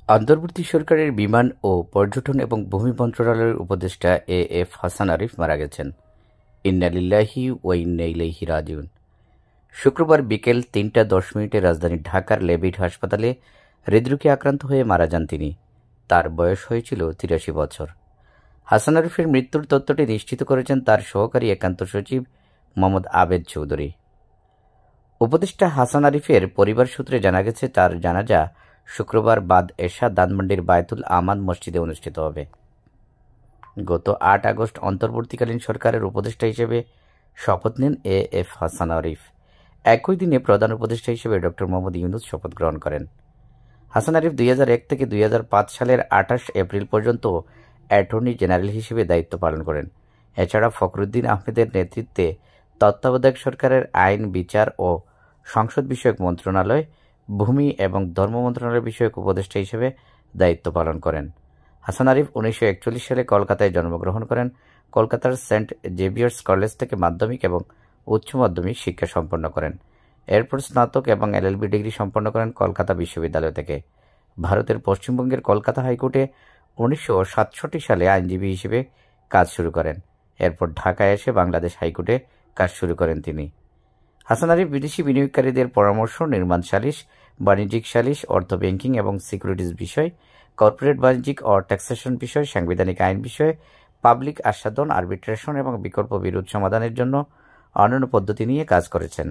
অন্তর্বর্তী সরকারের বিমান ও পর্যটন এবং ভূমি মন্ত্রণালয়ের উপদেষ্টা এ.এফ হাসান আরিফ মারা গেছেন। ইন্না লিল্লাহি ওয়া ইন্না ইলাইহি রাজিউন। শুক্রবার বিকেল ৩টা ১০ রাজধানী ঢাকার লেভিট হাসপাতালে হৃদরোগে আক্রান্ত হয়ে মারা যান তিনি। তার বয়স হয়েছিল ৮৩ বছর। হাসান আরিফের মৃত্যুর তথ্যটি নিশ্চিত করেছেন তার সহকারী একান্ত সচিব মোহাম্মদ আবেদ চৌধুরী। উপদেষ্টা হাসান আরিফের পরিবার সূত্রে জানা গেছে, তার জানাজা শুক্রবার বাদ এশা ধানমন্ডির বায়তুল আমান মসজিদে অনুষ্ঠিত হবে। গত ৮ আগস্ট অন্তর্বর্তীকালীন সরকারের উপদেষ্টা হিসেবে শপথ নেন এ.এফ হাসান আরিফ। একই দিনে প্রধান উপদেষ্টা হিসেবে ড মোহাম্মদ ইউনূস শপথ গ্রহণ করেন। হাসান আরিফ ২০০১ থেকে ২০০৫ সালের ২৮ এপ্রিল পর্যন্ত অ্যাটর্নি জেনারেল হিসেবে দায়িত্ব পালন করেন। এছাড়া ফখরুদ্দিন আহমেদের নেতৃত্বে তত্ত্বাবধায়ক সরকারের আইন, বিচার ও সংসদ বিষয়ক মন্ত্রণালয়, ভূমি এবং ধর্ম মন্ত্রণালয় বিষয়ক উপদেষ্টা হিসেবে দায়িত্ব পালন করেন। হাসান আরিফ ১৯৪১ সালে কলকাতায় জন্মগ্রহণ করেন। কলকাতার সেন্ট জেভিয়ার্স কলেজ থেকে মাধ্যমিক এবং উচ্চ মাধ্যমিক শিক্ষা সম্পন্ন করেন। এরপর স্নাতক এবং এলএলবি ডিগ্রি সম্পন্ন করেন কলকাতা বিশ্ববিদ্যালয় থেকে। ভারতের পশ্চিমবঙ্গের কলকাতা হাইকোর্টে ১৯৬৭ সালে আইনজীবী হিসেবে কাজ শুরু করেন। এরপর ঢাকায় এসে বাংলাদেশ হাইকোর্টে কাজ শুরু করেন তিনি। হাসান আরিফ বিদেশি বিনিয়োগকারীদের পরামর্শ, নির্মাণ সালিস, বাণিজ্যিক সালিস, অর্থ ব্যাংকিং এবং সিকিউরিটিজ বিষয়, কর্পোরেট বাণিজ্যিক ও ট্যাক্সেশন বিষয়, সাংবিধানিক আইন বিষয়ে, পাবলিক আস্বাদন, আরবিট্রেশন এবং বিকল্প বিরোধ সমাধানের জন্য অন্যান্য পদ্ধতি নিয়ে কাজ করেছেন।